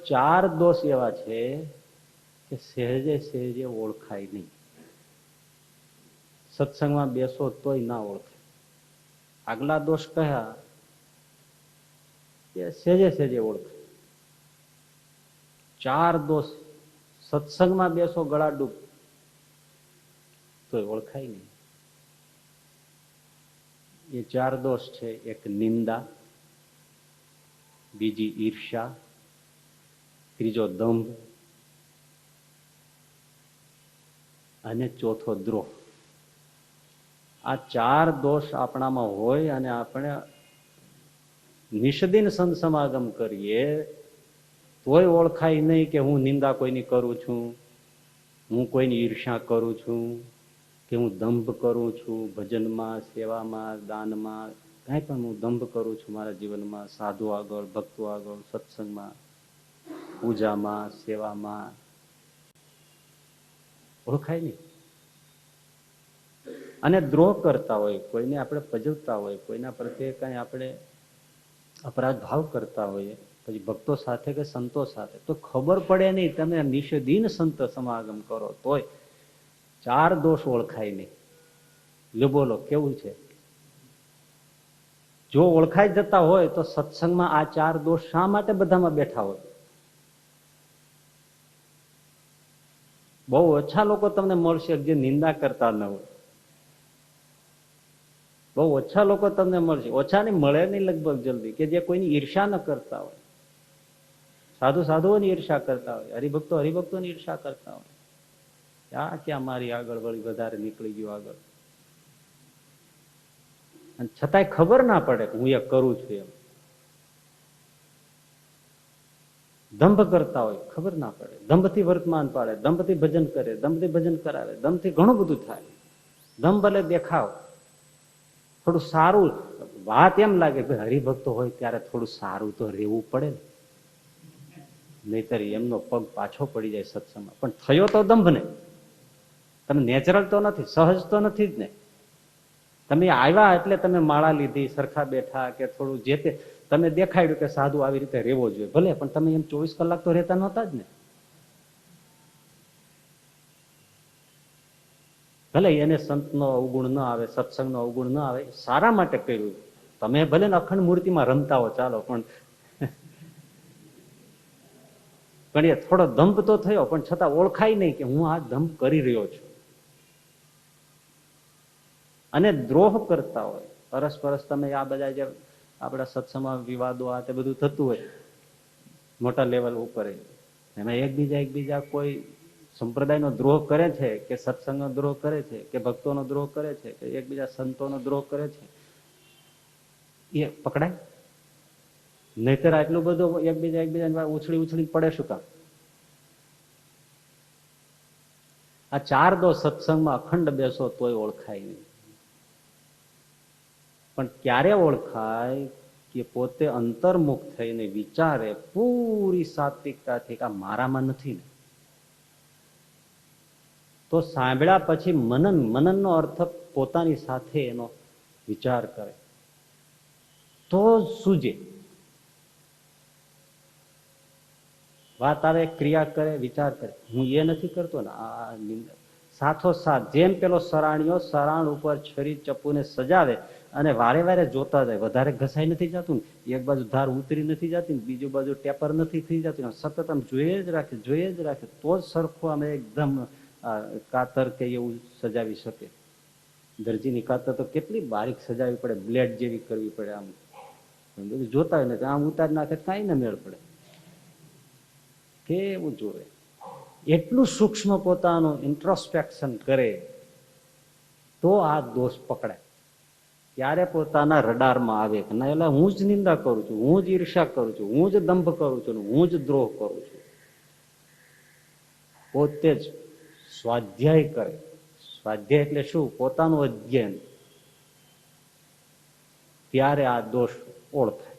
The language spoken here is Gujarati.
ચાર દોષ એવા છે કે સહેજે સહેજે ઓળખાય નહીં. સત્સંગમાં બેસો તોય ના ઓળખાય. આગલા દોષ કયા કે સહેજે સહેજે ઓળખાય. ચાર દોષ સત્સંગમાં બેસો ગળા ડૂબ તોય ઓળખાય નહીં. એ ચાર દોષ છે. એક નિંદા, બીજી ઈર્ષ્યા, ત્રીજો દંભ અને ચોથો દ્રોહ. આ ચાર દોષ આપણામાં હોય અને આપણે નિષદિન સંત સમાગમ કરીએ તોય ઓળખાય નહીં કે હું નિંદા કોઈની કરું છું, હું કોઈની ઈર્ષ્યા કરું છું, કે હું દંભ કરું છું. ભજનમાં, સેવામાં, દાનમાં કાંઈ પણ હું દંભ કરું છું મારા જીવનમાં, સાધુ આગળ, ભક્તો આગળ, સત્સંગમાં, પૂજામાં, સેવામાં. ઓળખાય નહીં. અને દ્રોહ કરતા હોય, કોઈને આપણે પજવતા હોય, કોઈના પ્રત્યે કઈ આપણે અપરાધ ભાવ કરતા હોઈએ, પછી ભક્તો સાથે કે સંતો સાથે, તો ખબર પડે નહીં. તમે નિષદિન સંત સમાગમ કરો તોય ચાર દોષ ઓળખાય નહીં. લો બોલો કેવું છે? જો ઓળખાઈ જતા હોય તો સત્સંગમાં આ ચાર દોષ શા માટે બધામાં બેઠા હોય? બહુ ઓછા લોકો તમને મળશે જે નિંદા કરતા ન હોય. બહુ ઓછા લોકો તમને મળશે. ઓછા ને મળે નહીં લગભગ જલ્દી, કે જે કોઈની ઈર્ષા ન કરતા હોય. સાધુ સાધુઓની ઈર્ષા કરતા હોય, હરિભક્તો હરિભક્તોની ઈર્ષા કરતા હોય. ક્યાં મારી આગળ વળી વધારે નીકળી ગયું આગળ, અને છતાંય ખબર ના પડે કે હું એ કરું છું એમ. દંભ કરતા હોય, ખબર ના પડે. દંભથી વર્તમાન પાડે, દંભથી ભજન કરે, દંભથી ભજન કરાવે, દંભથી ઘણું બધું થાય. દંભ ભલે દેખાવ, થોડું સારું વાત એમ લાગે કે હરિભક્તો હોય ત્યારે થોડું સારું તો રહેવું પડે ને, નહીતર એમનો પગ પાછો પડી જાય સત્સંગમાં. પણ થયો તો દંભ ને, તમે નેચરલ તો નથી, સહજ તો નથી જ ને. તમે આવ્યા એટલે તમે માળા લીધી, સરખા બેઠા, કે થોડું જે તે તમે દેખાડ્યું કે સાધુ આવી રીતે રહેવો જોઈએ, ભલે, પણ તમે એમ 24 કલાક તો રહેતા નહોતા જ ને. ભલે એને સંતનો અવગુણ ન આવે, સત્સંગનો અવગુણ ન આવે, સારા માટે કર્યું. તમે ભલે ને અખંડ મૂર્તિમાં રમતા હો, ચાલો, પણ એ થોડો દંભ તો થયો, પણ છતાં ઓળખાય નહીં કે હું આ દંભ કરી રહ્યો છું. અને દ્રોહ કરતા હોય, પરસ્પરસ તમે આ બધા જે આપણા સત્સંગમાં વિવાદો આ તે બધું થતું હોય મોટા લેવલ ઉપર, એમાં એકબીજા કોઈ સંપ્રદાયનો દ્રોહ કરે છે, કે સત્સંગનો દ્રોહ કરે છે, કે ભક્તોનો દ્રોહ કરે છે, કે એકબીજા સંતોનો દ્રોહ કરે છે, એ પકડાય? નહીતર આટલું બધું એકબીજા ઉછળી પડે શું કામ? આ ચાર દોષ સત્સંગમાં અખંડ બેસો તોય ઓળખાય નહીં. પણ ક્યારે ઓળખાય કે પોતે અંતર્મુખ થઈને વિચારે પૂરી સાત્વિકતાથી કે મારામાં નથી ને, તો સાંભળ્યા પછી મનનનો અર્થ પોતાની સાથે એનો વિચાર કરે તો સૂજે. વાત આવે, ક્રિયા કરે, વિચાર કરે, હું એ નથી કરતો ને, આ સાથોસાથ જેમ પેલો સરાણીઓ સરાણ ઉપર છરી ચપ્પુને સજાવે અને વારે વારે જોતા જાય, વધારે ઘસાઈ નથી જતું ને, એક બાજુ ધાર ઉતરી નથી જતી, બીજુ બાજુ ટેપર નથી થઈ જતું, સતત આમ જોઈએ જ રાખે, તો જ સરખું આમ એકદમ કાતર કે એવું સજાવી શકે. દરજીની કાતર તો કેટલી બારીક સજાવી પડે, બ્લેડ જેવી કરવી પડે. આમ બધું જોતા હોય ને આમ ઉતારી નાખે કાંઈ ના મેળ પડે. કેવું જોવે, એટલું સૂક્ષ્મ પોતાનું ઇન્ટ્રોસ્પેક્શન કરે તો આ દોષ પકડાય. ત્યારે પોતાના રડારમાં આવે કે ના, એટલે હું જ નિંદા કરું છું, હું જ ઈર્ષા કરું છું, હું જ દંભ કરું છું, હું જ દ્રોહ કરું છું. પોતે જ સ્વાધ્યાય કરે. સ્વાધ્યાય એટલે શું? પોતાનું અધ્યયન. ત્યારે આ દોષ ઓળખાય.